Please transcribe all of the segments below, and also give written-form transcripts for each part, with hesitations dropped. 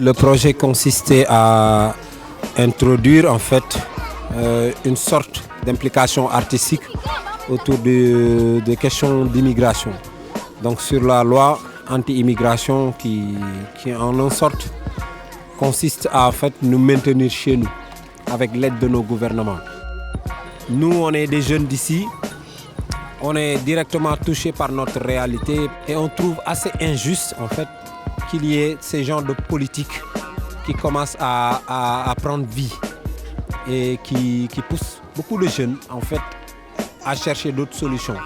Le projet consistait à introduire en fait une sorte d'implication artistique autour des questions d'immigration. Donc sur la loi anti-immigration qui en une sorte consiste à en fait nous maintenir chez nous avec l'aide de nos gouvernements. Nous on est des jeunes d'ici, on est directement touchés par notre réalité et on trouve assez injuste en fait qu'il y ait ces genres de politiques qui commencent à prendre vie et qui poussent beaucoup de jeunes en fait à chercher d'autres solutions.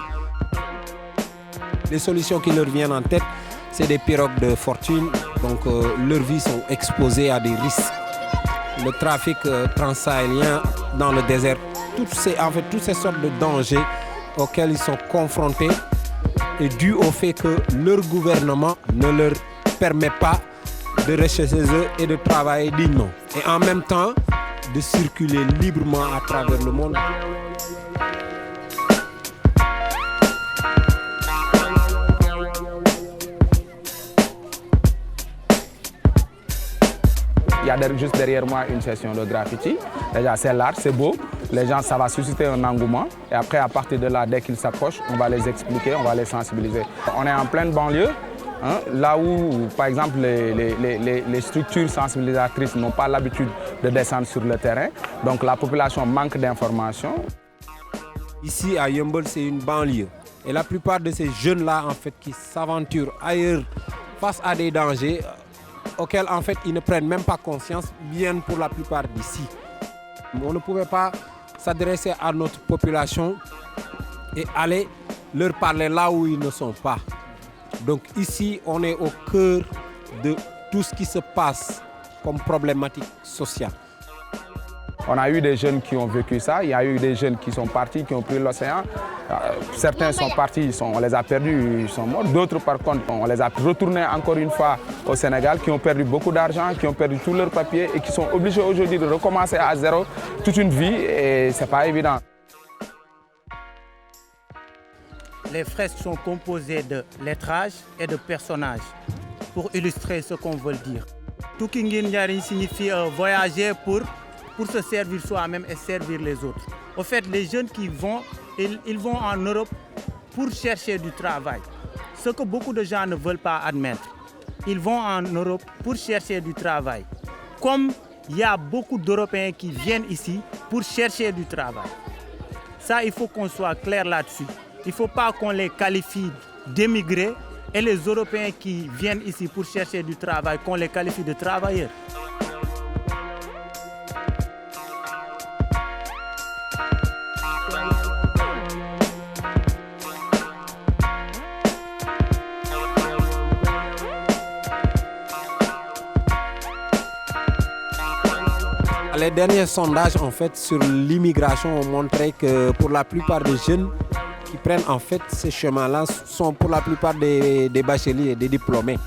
Les solutions qui leur viennent en tête, c'est des pirogues de fortune, donc leurs vies sont exposées à des risques. Le trafic transsahélien dans le désert, toutes ces sortes de dangers auxquels ils sont confrontés est dû au fait que leur gouvernement ne leur permet pas de rester chez eux et de travailler dignement. Et en même temps, de circuler librement à travers le monde. Il y a juste derrière moi une session de graffiti. Déjà, c'est l'art, c'est beau. Les gens, ça va susciter un engouement. Et après, à partir de là, dès qu'ils s'approchent, on va les expliquer, on va les sensibiliser. On est en pleine banlieue. Hein, là où, par exemple, les structures sensibilisatrices n'ont pas l'habitude de descendre sur le terrain. Donc la population manque d'informations. Ici, à Yeumbeul, c'est une banlieue. Et la plupart de ces jeunes-là, en fait, qui s'aventurent ailleurs face à des dangers auxquels, en fait, ils ne prennent même pas conscience, viennent pour la plupart d'ici. On ne pouvait pas s'adresser à notre population et aller leur parler là où ils ne sont pas. Donc ici, on est au cœur de tout ce qui se passe comme problématique sociale. On a eu des jeunes qui ont vécu ça, il y a eu des jeunes qui sont partis, qui ont pris l'océan. Certains sont partis, on les a perdus, ils sont morts. D'autres, par contre, on les a retournés encore une fois au Sénégal, qui ont perdu beaucoup d'argent, qui ont perdu tous leurs papiers et qui sont obligés aujourd'hui de recommencer à zéro toute une vie et ce n'est pas évident. Les fresques sont composées de lettrages et de personnages pour illustrer ce qu'on veut dire. Tukingin Yari signifie voyager pour se servir soi-même et servir les autres. Au fait, les jeunes qui vont, ils vont en Europe pour chercher du travail. Ce que beaucoup de gens ne veulent pas admettre. Ils vont en Europe pour chercher du travail. Comme il y a beaucoup d'Européens qui viennent ici pour chercher du travail. Ça, il faut qu'on soit clair là-dessus. Il ne faut pas qu'on les qualifie d'émigrés et les Européens qui viennent ici pour chercher du travail, qu'on les qualifie de travailleurs. Les derniers sondages en fait, sur l'immigration ont montré que pour la plupart des jeunes qui prennent en fait ces chemins-là sont pour la plupart des bacheliers et des diplômés.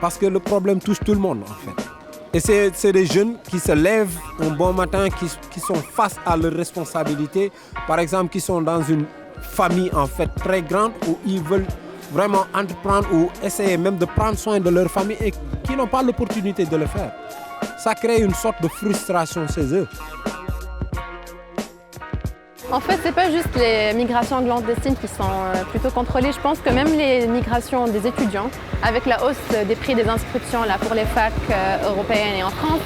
Parce que le problème touche tout le monde en fait. Et c'est des jeunes qui se lèvent un bon matin, qui sont face à leurs responsabilités. Par exemple, qui sont dans une famille en fait très grande où ils veulent vraiment entreprendre ou essayer même de prendre soin de leur famille et qui n'ont pas l'opportunité de le faire. Ça crée une sorte de frustration chez eux. En fait, ce n'est pas juste les migrations clandestines qui sont plutôt contrôlées. Je pense que même les migrations des étudiants, avec la hausse des prix des inscriptions là, pour les facs européennes et en France,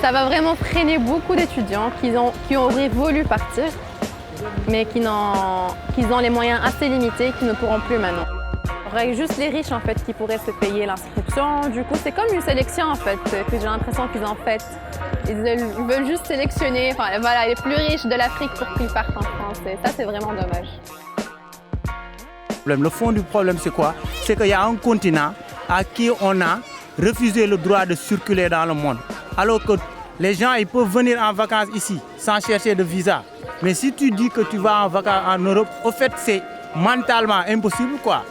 ça va vraiment freiner beaucoup d'étudiants qui auraient voulu partir, mais qui ont les moyens assez limités et qui ne pourront plus maintenant. Il y aurait juste les riches en fait, qui pourraient se payer l'inscription. Du coup, c'est comme une sélection en fait, que j'ai l'impression qu'ils en font. Ils veulent juste sélectionner voilà, les plus riches de l'Afrique pour qu'ils partent en France. Et ça, c'est vraiment dommage. Le fond du problème, c'est quoi? C'est qu'il y a un continent à qui on a refuser le droit de circuler dans le monde. Alors que les gens ils peuvent venir en vacances ici sans chercher de visa. Mais si tu dis que tu vas en vacances en Europe, au fait c'est mentalement impossible quoi.